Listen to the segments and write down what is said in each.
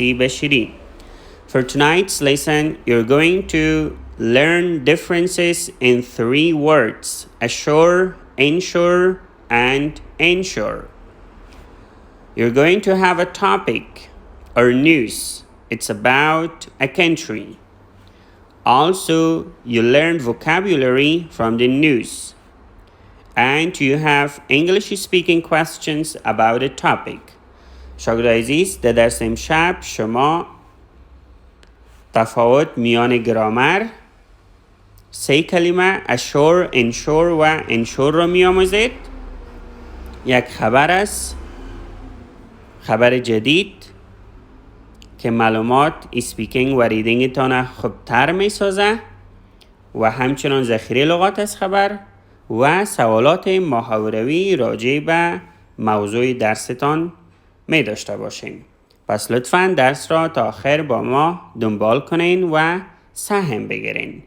بشری. For tonight's lesson, you're going to learn differences in 3 words: assure, ensure, and ensure. You're going to have a topic or news. It's about a country. Also, you learn vocabulary from the news. And you have English speaking questions about a topic. شاگرد عزیز، در درس امشب شما تفاوت میان گرامر 3 کلمه assure، ensure و ensure رو میاموزید. یک خبر است، خبر جدید که معلومات اسپیکینگ و ریدینگ تان خوبتر میسازه و همچنان ذخیره لغات از خبر و سوالات محاوره‌ای راجع به موضوع درستان می داشته باشین. پس لطفاً درس را تا آخر با ما دنبال کنین و سهم بگیرین.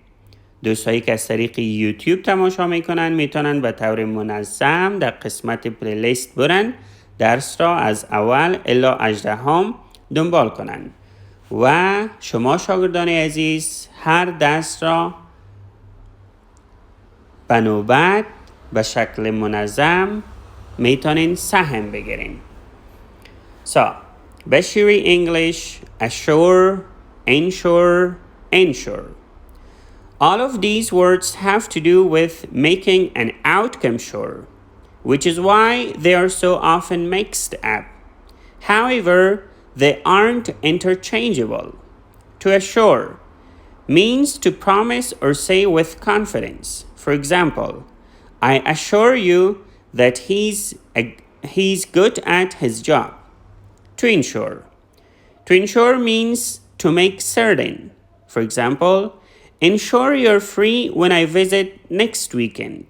دوستایی که از طریق یوتیوب تماشا میکنن میتونن به طور منظم در قسمت پلیلیست برن درس را از اول الی 18 دنبال کنن و شما شاگردان عزیز هر درس را به نوبت به شکل منظم میتونین سهم بگیرین. So, بشری English, assure, ensure, ensure. All of these words have to do with making an outcome sure, which is why they are so often mixed up. However, they aren't interchangeable. To assure means to promise or say with confidence. For example, I assure you that he's good at his job. To ensure means to make certain. For example, ensure you're free when I visit next weekend.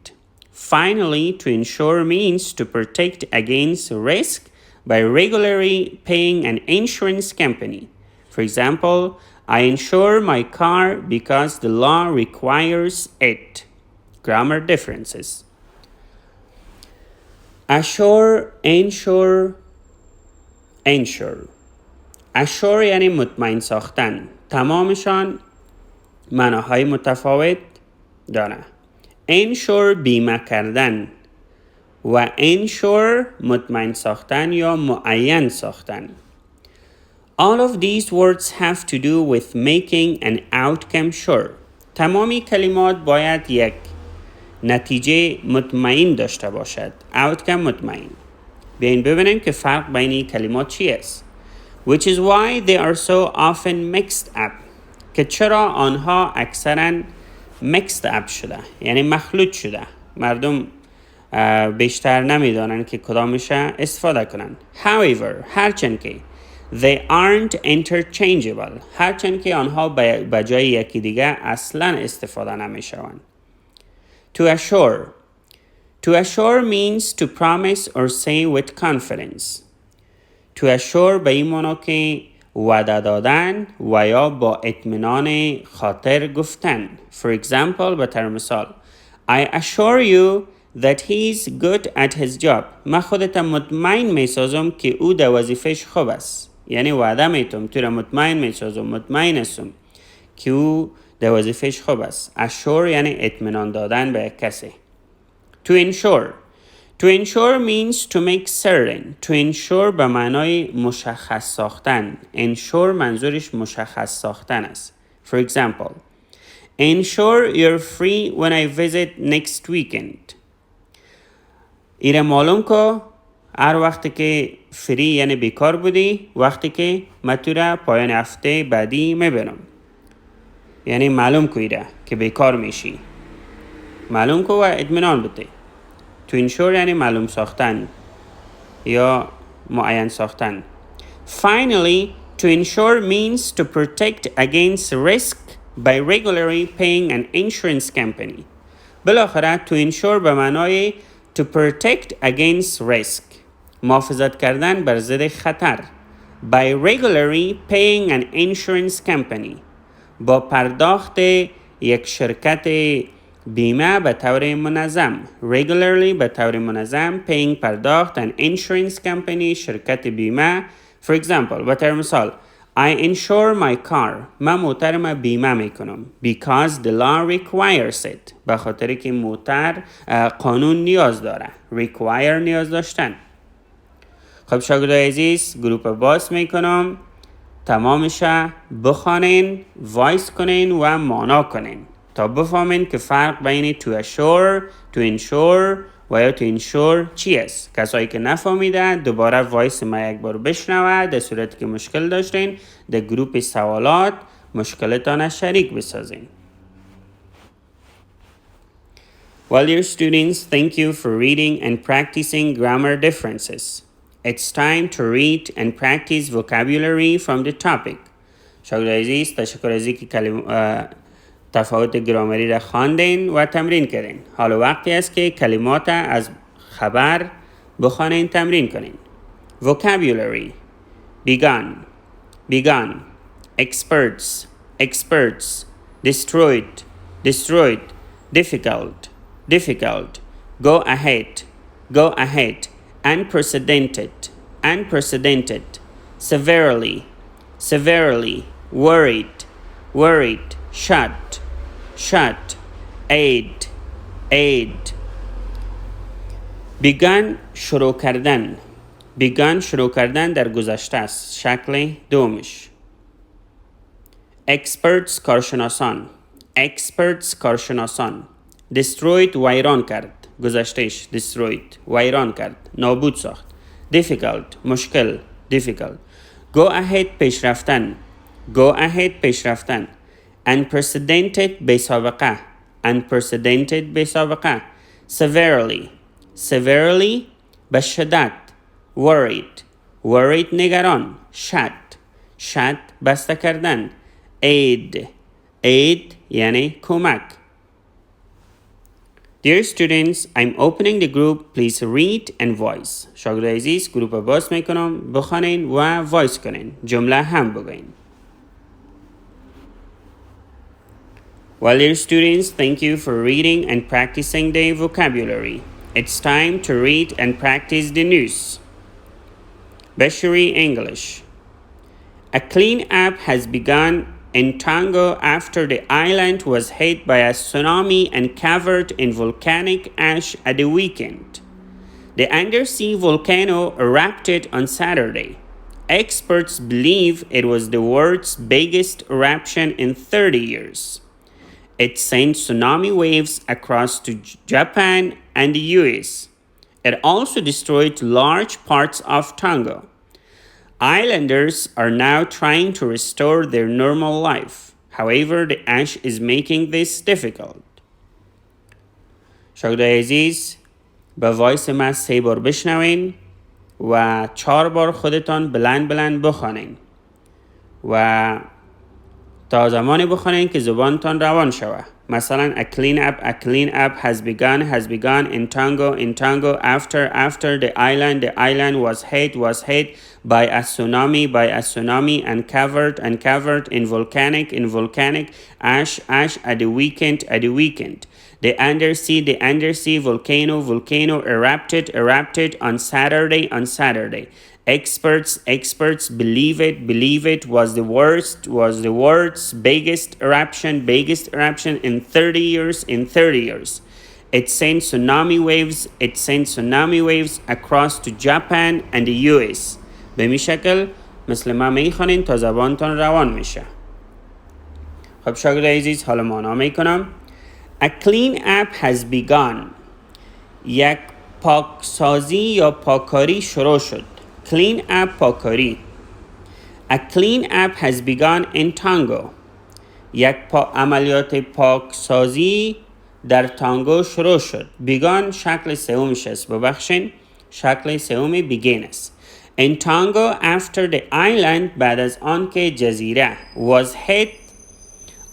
Finally, to ensure means to protect against risk by regularly paying an insurance company. For example, I insure my car because the law requires it. Grammar differences. Assure, ensure, ensure. assure یعنی مطمئن ساختن. تمامشان معناهای متفاوت داره. ensure بیمه کردن و ensure مطمئن ساختن یا معین ساختن. All of these words have to do with making an outcome sure. تمامی کلمات باید یک نتیجه مطمئن داشته باشد. outcome مطمئن. بیاین ببینیم که فرق بین این کلمات چی است. Which is why they are so often mixed up. که چرا آنها اکثراً mixed up شده. یعنی مخلوط شده. مردم بیشتر نمیدانن که کدامش استفاده کنن. However, هرچند که they aren't interchangeable. هرچند که آنها به جای یکی دیگه اصلاً استفاده نمیشوند. To assure. To assure means to promise or say with confidence. To assure به این معنی که وعده دادن و یا با اطمینان خاطر گفتن. For example, به طور مثال I assure you that he's good at his job. من خودت مطمئن میسازم که او در وظیفش خوب است. یعنی وعده میتونم تو را مطمئن میسازم، مطمئن هستم که او در وظیفش خوب است. assure یعنی اطمینان دادن به کسی. To ensure. To ensure means to make certain. To ensure به معنای مشخص ساختن. ensure منظورش مشخص ساختن است. For example, ensure you're free when I visit next weekend. ایره معلوم که هر وقتی که فری یعنی بیکار بودی وقتی که من تو را پایان هفته بعدی میبینم. یعنی معلوم که ایره که بیکار میشی. معلوم که و اطمینان بده. To ensure یعنی معلوم ساختن یا معین ساختن. Finally, to ensure means to protect against risk by regularly paying an insurance company. بالاخره to ensure به معنای to protect against risk. محافظت کردن بر ضد خطر. By regularly paying an insurance company. با پرداخت یک شرکت بیمه به طور منظم. regularly به طور منظم. paying پرداخت. an insurance company شرکت بیمه. For example, به طور مثال I insure my car. من موترم بیمه میکنم. Because the law requires it. به خاطر که موتر قانون نیاز داره. Require نیاز داشتن. خب شاگردای عزیز گروپ باز میکنم. تمامش بخوانین، وایس کنین و معنا کنین تا بفهمین که فرق بین to assure, to ensure و یا to ensure چی است. کسایی که نفهمیدن دوباره وایس ما یک بار بشنوه. در صورتی که مشکل داشتین در گروپ سوالات مشکلتان شریک بسازین. Well, dear students, thank you for reading and practicing grammar differences. It's time to read and practice vocabulary from the topic. شاگردای عزیز تشکر از اینکه تفاوت گرامری را خواندین و تمرین کردین. حالا وقتی است که کلمات از خبر بخوانین تمرین کنین. Vocabulary. Begun. Experts. Destroyed. Difficult. Go ahead. Unprecedented. Severely. Worried. Shut. Aid. Begun شروع کردن در گذشته است. شکل دومش. Experts کارشناسان. Destroyed ویران کرد. گذشتهش destroyed ویران کرد، نابود ساخت. Difficult مشکل. Difficult. Go ahead پیشرفتن. Unprecedented بی‌سابقه. Severely به شدت. Worried نگران. Shut بسته کردن. Aid یعنی کمک. Dear students, I'm opening the group. Please read and voice. شاگردای عزیز گروپ باز میکنم. بخوانین و وایس کنین. جمله هم بگوین. Well, dear students, thank you for reading and practicing the vocabulary. It's time to read and practice the news. Beshiri English. A clean-up has begun in Tonga after the island was hit by a tsunami and covered in volcanic ash at the weekend. The undersea volcano erupted on Saturday. Experts believe it was the world's biggest eruption in 30 years. It sent tsunami waves across to Japan and the US. It also destroyed large parts of Tonga. Islanders are now trying to restore their normal life. However, the ash is making this difficult. شاگردای عزیز به وایس ما 3 بار بشنوین و 4 بار خودتان بلند بخوانین و تا زمانی بخوانین که زبانتان روان شوه. مثلا a clean up has begun in Tonga after the island was hit by a tsunami and covered in volcanic ash at the weekend. The undersea volcano erupted on Saturday. Experts believe it was the world's biggest eruption in 30 years. It sent tsunami waves across to Japan and the US. به می شکل مثل ما میخوانین تا زبانتان روان میشه. خب شاگردای عزیز حالا معنا میکنم. A clean up has begun. یک پاکسازی یا پاکاری شروع شد. Clean up پاکاری. A clean up has begun in Tonga. یک عملیات پاکسازی در تانگو شروع شد. begun شکل سومش است. ببخشین شکل سوم begin است. In Tonga after the island بعد از آن که جزیره was hit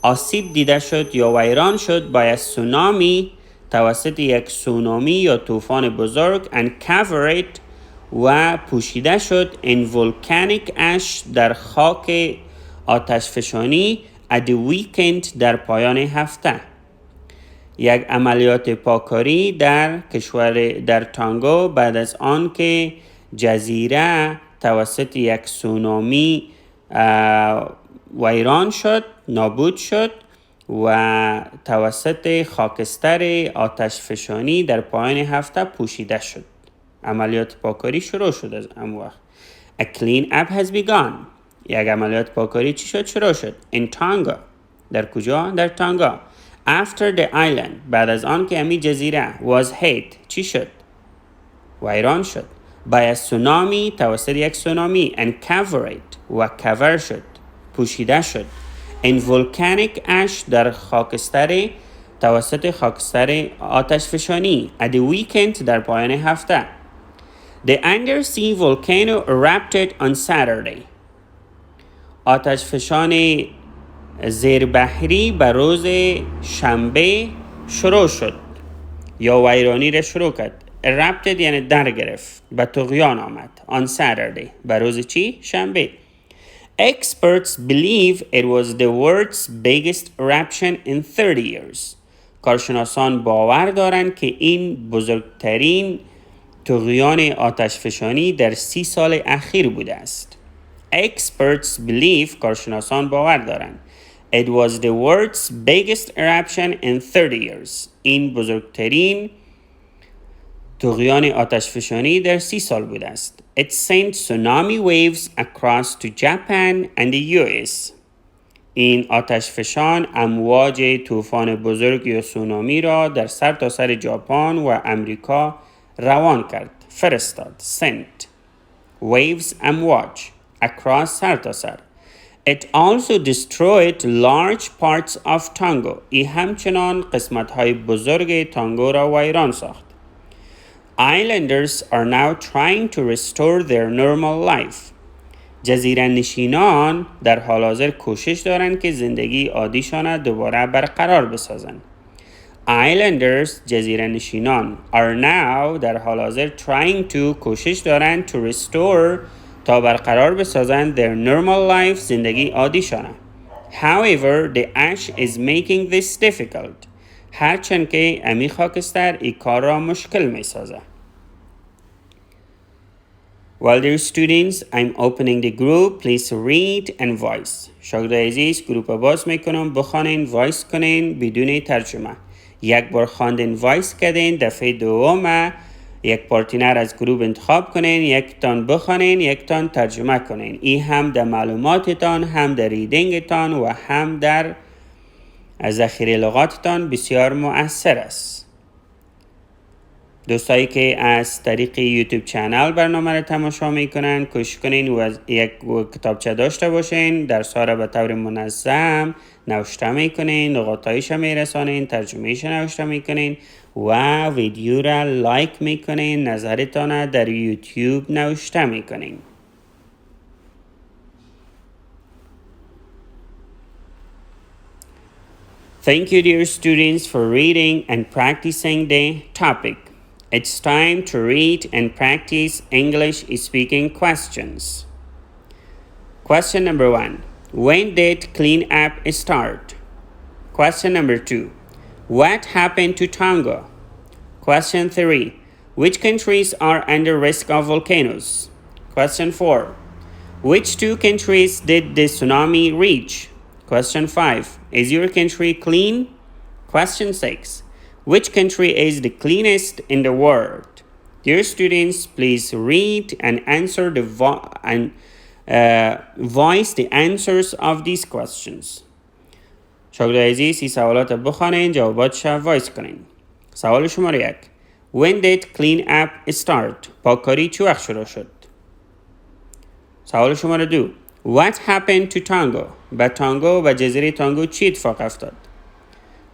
آسیب دیده شد یا ویران شد by a tsunami توسط یک سونامی یا طوفان بزرگ and covered و پوشیده شد in volcanic ash در خاک آتشفشانی at the weekend در پایان هفته. یک عملیات پاکاری در کشور در تانگو بعد از آن که جزیره توسط یک سونامی ویران شد، نابود شد و توسط خاکستر آتش فشانی در پایان هفته پوشیده شد. عملیات پاکاری شروع شد از اون وقت. A clean up has begun. یک عملیات پاکاری چی شد؟ شروع شد. In Tonga. در کجا؟ در تانگا. After the island. بعد از آن که امی جزیره was hit. چی شد؟ ویران شد. By a tsunami. توسط یک سونامی. And covered. و cover شد. پوشیده شد. In volcanic ash. در خاکستر توسط خاکستر آتش فشانی. At the weekend. در پایان هفته. The undersea volcano erupted on Saturday. آتش فشان زیربحری بر روز شنبه شروع شد یا ویرانی را شروع کرد. Erupted یعنی در گرفت، به طغیان آمد. On Saturday. بر روز چی؟ شنبه. Experts believe it was the world's biggest eruption in 30 years. کارشناسان باور دارند که این بزرگترین طغیان آتش فشانی در 30 سال اخیر بوده است. Experts believe. کارشناسان باور دارند. It was the world's biggest eruption in 30 years. این بزرگترین طغیان آتش فشانی در 30 سال بوده است. It sent tsunami waves across to Japan and the US. این آتش فشان امواج طوفان بزرگ یا سونامی را در سرتاسر ژاپن و امریکا روان کرد. فرستاد. Sent. Waves امواج. Across سرتاسر. It also destroyed large parts of Tonga. این همچنان قسمت‌های بزرگ تانگو را ویران ساخت. Islanders are now trying to restore their normal life. جزیره نشینان در حال حاضر کوشش دارند که زندگی عادیشان دوباره برقرار بسازند. Islanders جزیره نشینان are now در حال حاضر trying to کوشش دارند to restore تا برقرار بسازند their normal life زندگی عادیشان. However, the ash is making this difficult. هرچند که امی خاکستر این کار را مشکل می سازه. Well, dear students, I'm opening the group. Please read and voice. شاگردای عزیز، گروپ باز میکنم. بخوانین، وایس کنین بدون ترجمه. یک بار خواندین، وایس کردین. دفعه دوم یک پارتنر از گروپ انتخاب کنین، یک تان بخوانین، یک تان ترجمه کنین. این هم در معلوماتتان، هم در ریدینگتان و هم در ذخیره لغاتتان بسیار مؤثر است. دوستایی که از طریق یوتیوب چنل برنامه را تماشا میکنن، کوشش کنین و یک کتابچه داشته باشین. درس‌ها را به طور منظم نوشته میکنین، لغاتایش میرسانین، ترجمه‌ایش نوشته میکنین و ویدیو را لایک میکنین، نظرتان در یوتیوب نوشته میکنین. Thank you, dear students, for reading and practicing the topic. It's time to read and practice English speaking questions. Question number 1. When did cleanup start? Question number 2. What happened to Tonga? Question 3. Which countries are under risk of volcanoes? Question 4. Which two countries did the tsunami reach? Question 5. Is your country clean? Question 6. Which country is the cleanest in the world? Dear students, please read and answer voice the answers of these questions. شاگردای عزیز، این سوالات بخوانین، جواباتش وایس کنین. سوال شماره 1. When did clean up start? پاککاری چه وقت شروع شد؟ سوال شماره 2. What happened to Tonga? به تانگو و جزیره تانگو چی اتفاق افتاد؟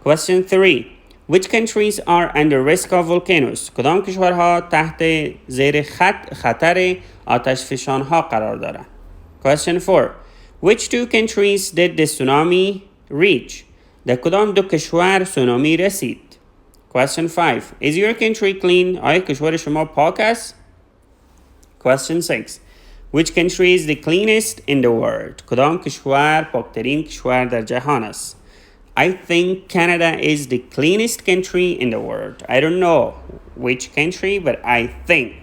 Question 3. Which countries are under risk of volcanoes? کدام کشورها تحت زیر خطر آتش فشانها قرار دارند؟ Question 4. Which two countries did the tsunami reach? در کدام دو کشور سونامی رسید؟ Question 5. Is your country clean? آیا کشور شما پاک است؟ Question 6. Which country is the cleanest in the world? کدام کشور پاکترین کشور در جهان است؟ I think Canada is the cleanest country in the world. I don't know which country, but I think.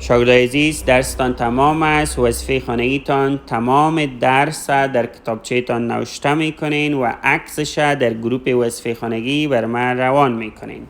شاگردای عزیز، درستان تمام است. وظیفه خانگیتان تمام درس در کتابچه تان نوشته میکنین و عکسش در گروپ وظیفه خانگی بر من روان میکنین.